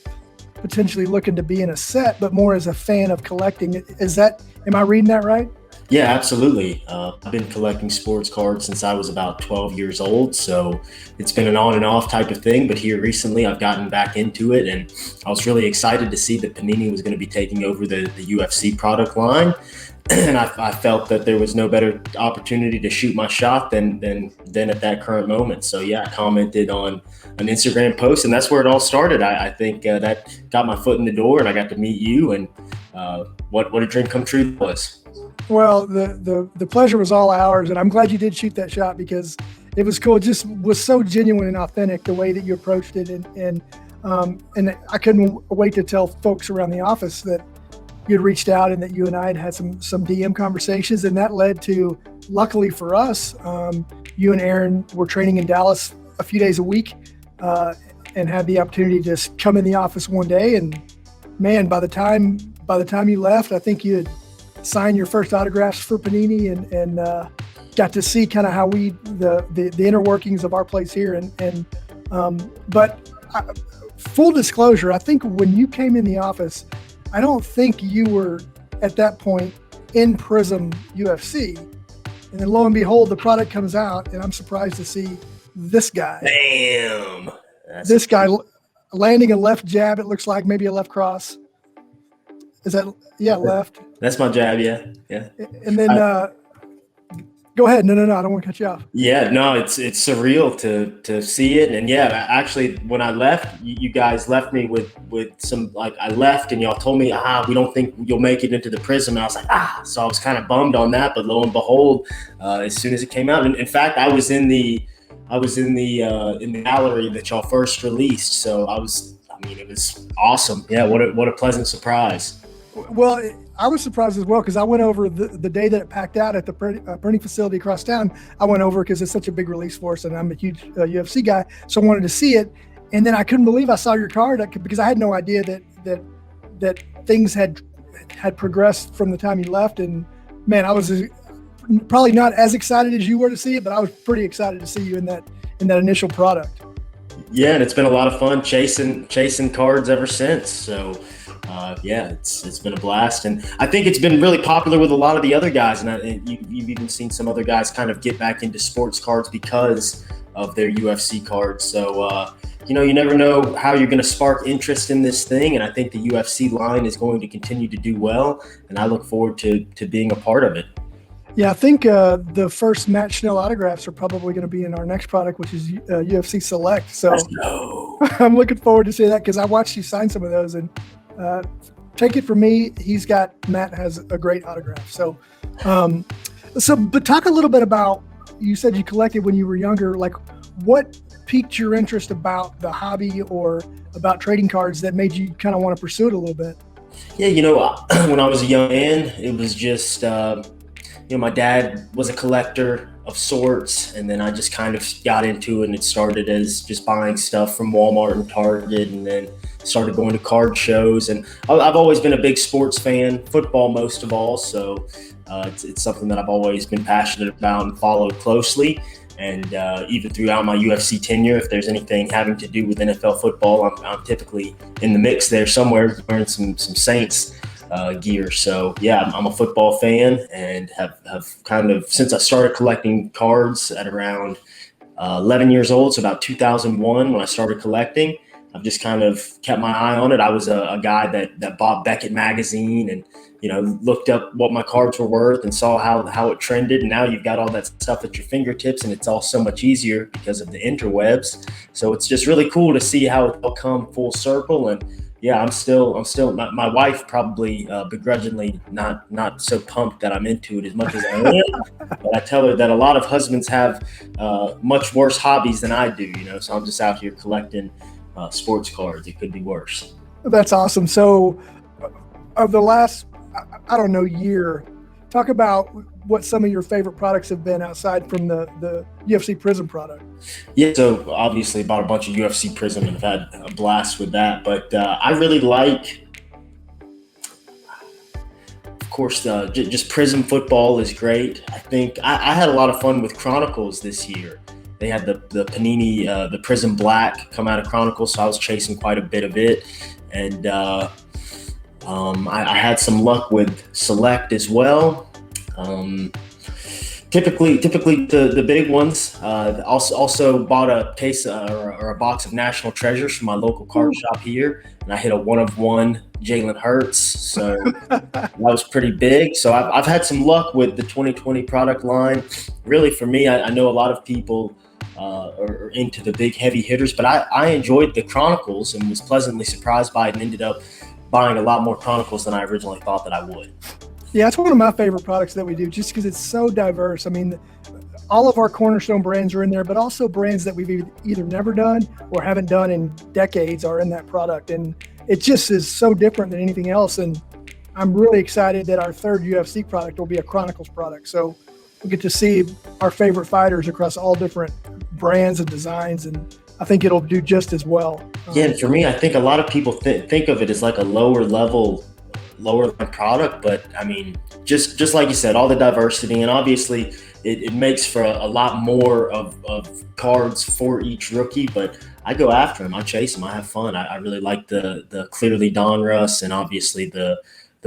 S1: potentially looking to be in a set, but more as a fan of collecting. Am I reading that right?
S5: Yeah, absolutely. I've been collecting sports cards since I was about 12 years old. So it's been an on and off type of thing. But here recently, I've gotten back into it. And I was really excited to see that Panini was going to be taking over the UFC product line. And I felt that there was no better opportunity to shoot my shot than at that current moment. So yeah, I commented on an Instagram post, and that's where it all started. I think that got my foot in the door, and I got to meet you. And what a dream come true that was.
S1: Well, the pleasure was all ours, and I'm glad you did shoot that shot because it was cool. It just was so genuine and authentic the way that you approached it, and I couldn't wait to tell folks around the office that you'd reached out and that you and I had some DM conversations, and that led to, luckily for us, you and Aaron were training in Dallas a few days a week, and had the opportunity to just come in the office one day. And man, by the time you left, I think you had signed your first autographs for Panini and got to see kind of how the inner workings of our place here. But full disclosure, I think when you came in the office, I don't think you were at that point in Prism UFC. And then lo and behold, the product comes out, and I'm surprised to see this guy.
S5: Bam!
S1: This guy landing a left jab, it looks like, maybe a left cross. Is that, yeah, left.
S5: That's my jab, yeah.
S1: And then, go ahead. No, I don't want to cut you off.
S5: Yeah, no, it's surreal to see it. And yeah, actually, when I left, you guys left me with some, like, I left and y'all told me, we don't think you'll make it into the Prism. And I was like, so I was kind of bummed on that. But lo and behold, as soon as it came out, and in fact, I was in the gallery that y'all first released. So it was awesome. Yeah, what a pleasant surprise.
S1: Well, I was surprised as well because I went over the day that it packed out at the printing facility across town. I went over because it's such a big release for us, and I'm a huge UFC guy, so I wanted to see it. And then I couldn't believe I saw your card because I had no idea that things had progressed from the time you left. And man, I was probably not as excited as you were to see it, but I was pretty excited to see you in that initial product.
S5: Yeah, and it's been a lot of fun chasing cards ever since. So, it's been a blast, and I think it's been really popular with a lot of the other guys. And you've even seen some other guys kind of get back into sports cards because of their UFC cards. So, you never know how you're going to spark interest in this thing, and I think the UFC line is going to continue to do well, and I look forward to being a part of it.
S1: Yeah, I think the first Matt Schnell autographs are probably going to be in our next product, which is UFC Select. So I'm looking forward to seeing that because I watched you sign some of those. And take it from me, Matt has a great autograph. So, but talk a little bit about, you said you collected when you were younger. Like, what piqued your interest about the hobby or about trading cards that made you kind of want to pursue it a little bit?
S5: Yeah, when I was a young man, it was just my dad was a collector of sorts, and then I just kind of got into it, and it started as just buying stuff from Walmart and Target, and then started going to card shows. And I've always been a big sports fan, football most of all, so it's something that I've always been passionate about and followed closely. And even throughout my UFC tenure, if there's anything having to do with NFL football, I'm typically in the mix there somewhere, wearing some Saints gear. So yeah, I'm a football fan, and have kind of, since I started collecting cards at around 11 years old, so about 2001 when I started collecting, I've just kind of kept my eye on it. I was a guy that bought Beckett magazine and looked up what my cards were worth and saw how it trended. And now you've got all that stuff at your fingertips, and it's all so much easier because of the interwebs. So it's just really cool to see how it all come full circle. And yeah, I'm still. My wife probably begrudgingly not so pumped that I'm into it as much as I am. But I tell her that a lot of husbands have much worse hobbies than I do. So I'm just out here collecting sports cards. It could be worse.
S1: That's awesome. So, of the last, year, talk about what some of your favorite products have been outside from the UFC Prism product.
S5: Yeah, so obviously bought a bunch of UFC Prism and have had a blast with that. But I really like, of course, just Prism football is great. I think I had a lot of fun with Chronicles this year. They had the Panini, the Prism Black come out of Chronicles, so I was chasing quite a bit of it. And I had some luck with Select as well. Typically the big ones. Also bought a case or a box of National Treasures from my local card shop here, and I hit a 1-of-1 Jalen Hurts, so that was pretty big. So I've had some luck with the 2020 product line. Really, for me, I know a lot of people are into the big heavy hitters, but I enjoyed the Chronicles and was pleasantly surprised by it, and ended up buying a lot more Chronicles than I originally thought that I would.
S1: Yeah, it's one of my favorite products that we do, just because it's so diverse. I mean, all of our cornerstone brands are in there, but also brands that we've either never done or haven't done in decades are in that product. And it just is so different than anything else. And I'm really excited that our third UFC product will be a Chronicles product. So we get to see our favorite fighters across all different brands and designs, and I think it'll do just as well.
S5: Yeah, and for me, I think a lot of people think of it as like a lower line product, but I mean, just like you said, all the diversity, and obviously it makes for a lot more of cards for each rookie. But I go after them, I chase them, I have fun. I really like the clearly Donruss, and obviously the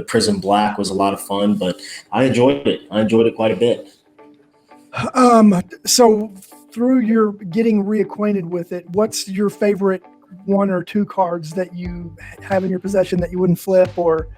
S5: Prism Black was a lot of fun, but I enjoyed it quite a bit.
S1: So through your getting reacquainted with it, what's your favorite one or two cards that you have in your possession that you wouldn't flip or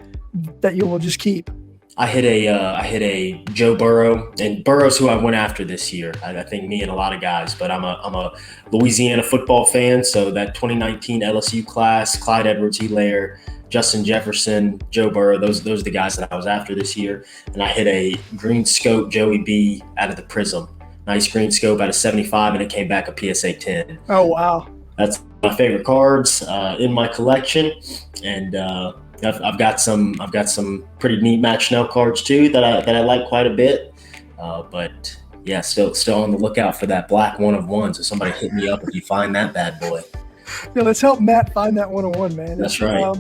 S1: that you will just keep?
S5: I hit a Joe Burrow, and Burrow's who I went after this year. I think me and a lot of guys, but I'm a Louisiana football fan, so that 2019 LSU class, Clyde Edwards-Helaire, Justin Jefferson, Joe Burrow, those are the guys that I was after this year. And I hit a green scope Joey B out of the Prism. Nice green scope out of 75, and it came back a PSA 10.
S1: Oh, wow.
S5: That's my favorite cards in my collection. And I've got some pretty neat Matt Schnell cards too that I like quite a bit. But yeah, still on the lookout for that black 1-of-1. So somebody hit me up if you find that bad boy.
S1: Yeah, let's help Matt find that 1-of-1, man.
S5: That's right.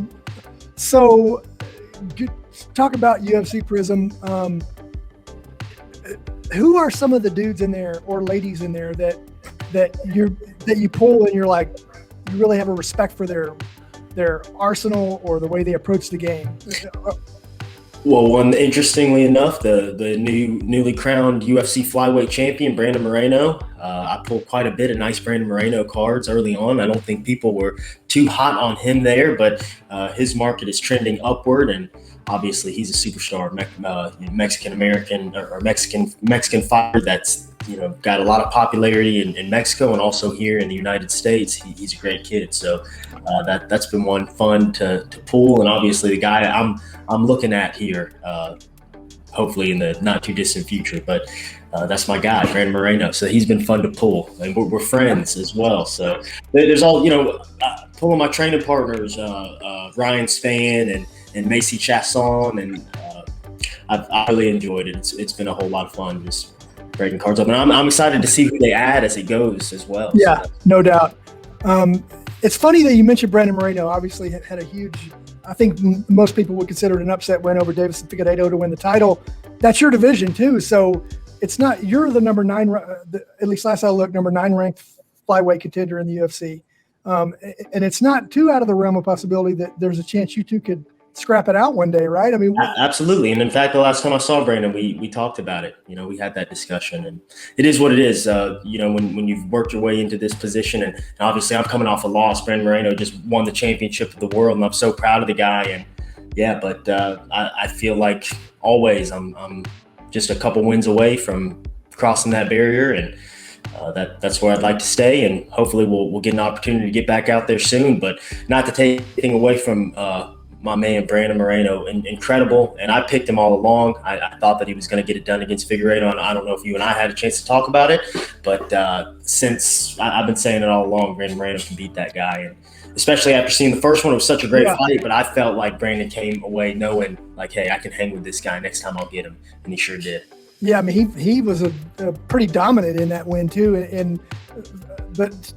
S1: So talk about UFC Prism. who are some of the dudes in there or ladies in there that you pull and you're like, you really have a respect for their arsenal or the way they approach the game?
S5: Well, interestingly enough, the newly crowned UFC Flyweight champion, Brandon Moreno. I pulled quite a bit of nice Brandon Moreno cards early on. I don't think people were too hot on him there, but his market is trending upward, and obviously he's a superstar Mexican American or Mexican fighter that's got a lot of popularity in Mexico and also here in the United States. He's a great kid, so that's been one fun to pull, and obviously the guy I'm looking at here, hopefully in the not too distant future, but that's my guy, Brandon Moreno. So he's been fun to pull, and we're friends as well. So there's all, pulling my training partners, Ryan Spann and Macy Chasson, and I really enjoyed it. It's been a whole lot of fun just breaking cards up, and I'm excited to see who they add as it goes as well.
S1: Yeah,
S5: so.
S1: No doubt. It's funny that you mentioned Brandon Moreno. Obviously had a huge, I think most people would consider it an upset win over Davison Figueiredo to win the title. That's your division too. So it's not, you're the number 9, at least last I looked, number 9 ranked flyweight contender in the UFC. And it's not too out of the realm of possibility that there's a chance you two could scrap it out one day, right? I mean,
S5: absolutely. And in fact, the last time I saw Brandon, we talked about it. We had that discussion, and it is what it is. When you've worked your way into this position, and obviously I'm coming off a loss. Brandon Moreno just won the championship of the world, and I'm so proud of the guy. And yeah, but I feel like always I'm just a couple wins away from crossing that barrier, and that's where I'd like to stay. And hopefully we'll get an opportunity to get back out there soon. But not to take anything away from my man Brandon Moreno, incredible, and I picked him all along. I thought that he was going to get it done against Figueiredo, and I don't know if you and I had a chance to talk about it, but since I've been saying it all along, Brandon Moreno can beat that guy, and especially after seeing the first one, it was such a great fight. But I felt like Brandon came away knowing, like, hey, I can hang with this guy next time. I'll get him, and he sure did.
S1: Yeah, I mean, he was a pretty dominant in that win too, but.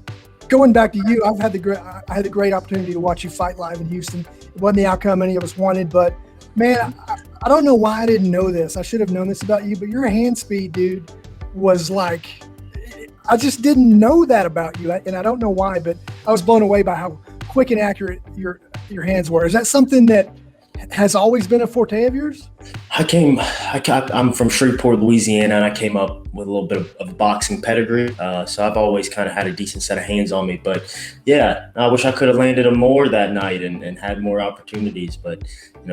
S1: Going back to you, I had the great opportunity to watch you fight live in Houston. It wasn't the outcome any of us wanted, but man, I don't know why I didn't know this. I should have known this about you, but your hand speed, dude, was like, I just didn't know that about you, and I don't know why, but I was blown away by how quick and accurate your hands were. Is that something that has always been a forte of yours?
S5: I'm from Shreveport, Louisiana, and I came up with a little bit of a boxing pedigree. So I've always kind of had a decent set of hands on me. But yeah, I wish I could have landed them more that night and had more opportunities. But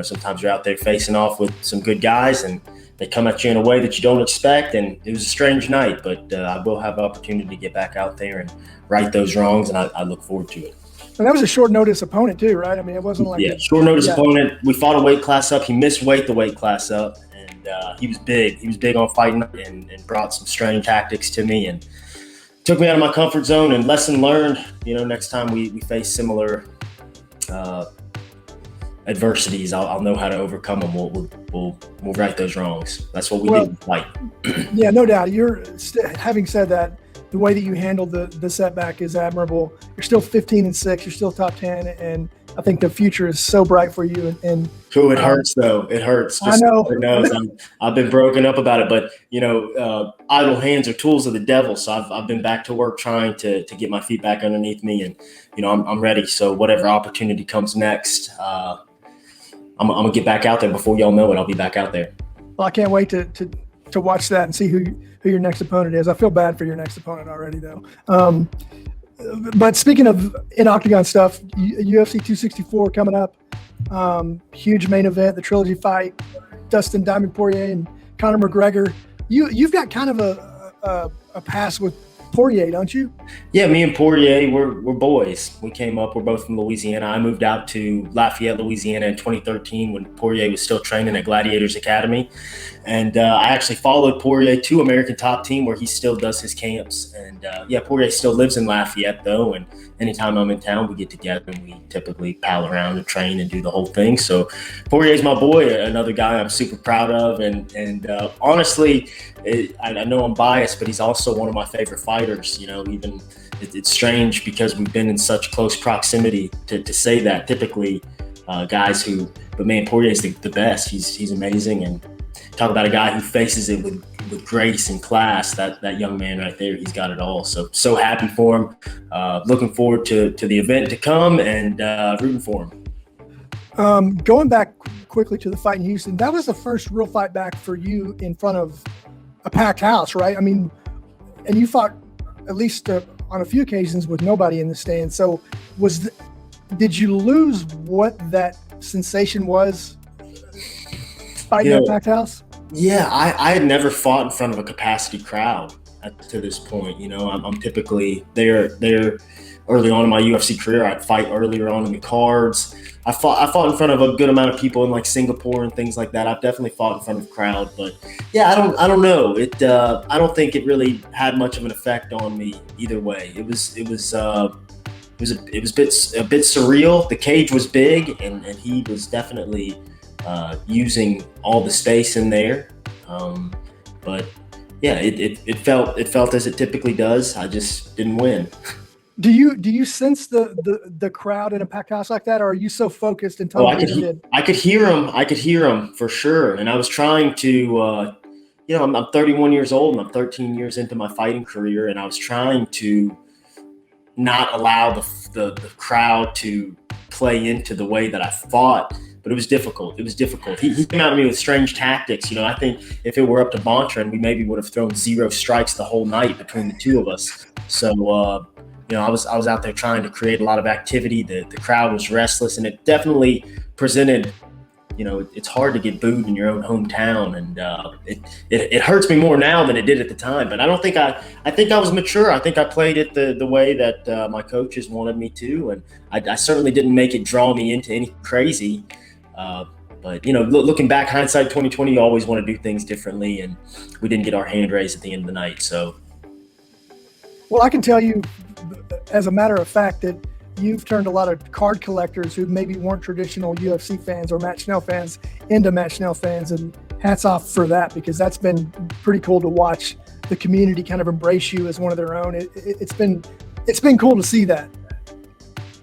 S5: sometimes you're out there facing off with some good guys, and they come at you in a way that you don't expect. And it was a strange night, but I will have the opportunity to get back out there and right those wrongs, and I look forward to it.
S1: And that was a short notice opponent too, right? I mean, it wasn't like
S5: short notice opponent. We fought a weight class up. He missed weight the weight class up, and he was big. He was big on fighting and brought some strange tactics to me and took me out of my comfort zone. And lesson learned. Next time we face similar adversities, I'll know how to overcome them. We'll right those wrongs. That's what we did in fight.
S1: Yeah, no doubt. Having said that, the way that you handled the setback is admirable. You're still 15-6. You're still top 10, and I think the future is so bright for you. And
S5: it hurts though. It hurts.
S1: Just I know.
S5: So knows. I've been broken up about it, but idle hands are tools of the devil. So I've been back to work trying to get my feet back underneath me, and I'm ready. So whatever opportunity comes next, I'm gonna get back out there before y'all know it. I'll be back out there.
S1: Well, I can't wait to watch that and see who your next opponent is. I feel bad for your next opponent already, though. But speaking of in-octagon stuff, UFC 264 coming up. Huge main event, the trilogy fight, Dustin Diamond Poirier and Conor McGregor. You've got kind of a pass with Poirier, don't you?
S5: Yeah, me and Poirier, we're boys. We came up, we're both from Louisiana. I moved out to Lafayette, Louisiana in 2013 when Poirier was still training at Gladiators Academy. And I actually followed Poirier to American Top Team where he still does his camps. And Poirier still lives in Lafayette though. And anytime I'm in town, we get together and we typically pal around and train and do the whole thing. So Poirier's my boy, another guy I'm super proud of. And honestly, I know I'm biased, but he's also one of my favorite fighters. Even it's strange because we've been in such close proximity to say that. Typically, but man, Poirier's the best. He's amazing, and talk about a guy who faces it with with grace and class. That young man right there, he's got it all. So happy for him. Looking forward to the event to come and rooting for him.
S1: Going back quickly to the fight in Houston, that was the first real fight back for you in front of a packed house, right? I mean, and you fought at least on a few occasions with nobody in the stands. So did you lose what that sensation was fighting in a packed house?
S5: Yeah, I had never fought in front of a capacity crowd to this point. I'm typically there early on in my UFC career. I'd fight earlier on in the cards. I fought in front of a good amount of people in like Singapore and things like that. I've definitely fought in front of a crowd, but yeah, I don't know. I don't think it really had much of an effect on me either way. It was a bit surreal. The cage was big, and he was definitely using all the space in there. But yeah, it felt as it typically does. I just didn't win.
S1: Do you sense the crowd in a packed house like that, or are you so focused and totally
S5: I could hear him. I could hear him for sure. And I was trying to, I'm 31 years old and I'm 13 years into my fighting career, and I was trying to not allow the crowd to play into the way that I fought. But it was difficult. He came out at me with strange tactics. I think if it were up to Bontran, we maybe would have thrown 0 strikes the whole night between the two of us. So, I was out there trying to create a lot of activity. The crowd was restless, and it definitely presented, it's hard to get booed in your own hometown, and it hurts me more now than it did at the time. But I think I was mature. I think I played it the way that my coaches wanted me to, and I certainly didn't make it draw me into anything crazy. But looking back, hindsight 2020, you always want to do things differently, and we didn't get our hand raised at the end of the night. So,
S1: well, I can tell you, as a matter of fact, that you've turned a lot of card collectors who maybe weren't traditional UFC fans or Matt Schnell fans into Matt Schnell fans, and hats off for that, because that's been pretty cool to watch the community kind of embrace you as one of their own. It's been cool to see that.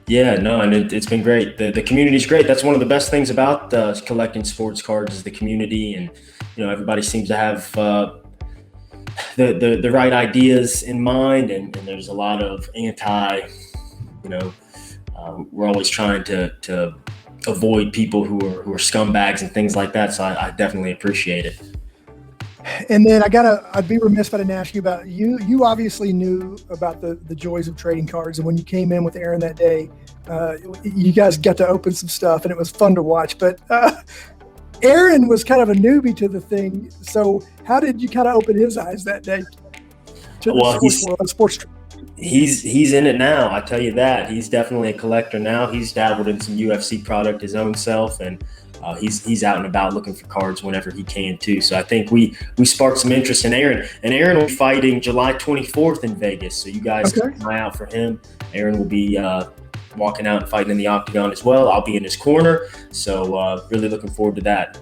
S5: Yeah, no, and it's been great. The community's great. That's one of the best things about collecting sports cards is the community, and everybody seems to have the right ideas in mind, and there's a lot of we're always trying to avoid people who are scumbags and things like that. So I definitely appreciate it.
S1: And then I'd be remiss if I didn't ask you about you obviously knew about the joys of trading cards. And when you came in with Aaron that day, you guys got to open some stuff and it was fun to watch, but Aaron was kind of a newbie to the thing. So how did you kind of open his eyes that day to the sports world?
S5: He's in it now. I tell you that. He's definitely a collector now. He's dabbled in some UFC product his own self, and he's out and about looking for cards whenever he can too. So I think we sparked some interest in Aaron. And Aaron will be fighting July 24th in Vegas. So you guys keep an eye out for him. Aaron will be walking out and fighting in the octagon as well. I'll be in his corner. So really looking forward to that.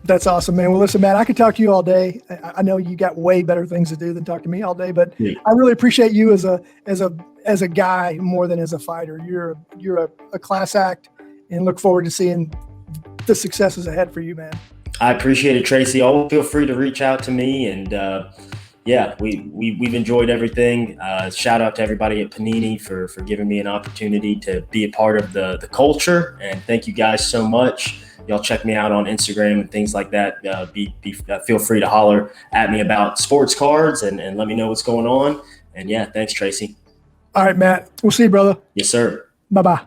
S1: That's awesome, man. Well, listen, Matt, I could talk to you all day. I know you got way better things to do than talk to me all day, but I really appreciate you as a guy more than as a fighter. You're a class act, and look forward to seeing the successes ahead for you, man.
S5: I appreciate it, Tracy. Always feel free to reach out to me, and we've enjoyed everything. Shout out to everybody at Panini for giving me an opportunity to be a part of the culture, and thank you guys so much. Y'all check me out on Instagram and things like that. Feel free to holler at me about sports cards and let me know what's going on. And yeah, thanks, Tracy.
S1: All right, Matt. We'll see you, brother.
S5: Yes, sir.
S1: Bye-bye.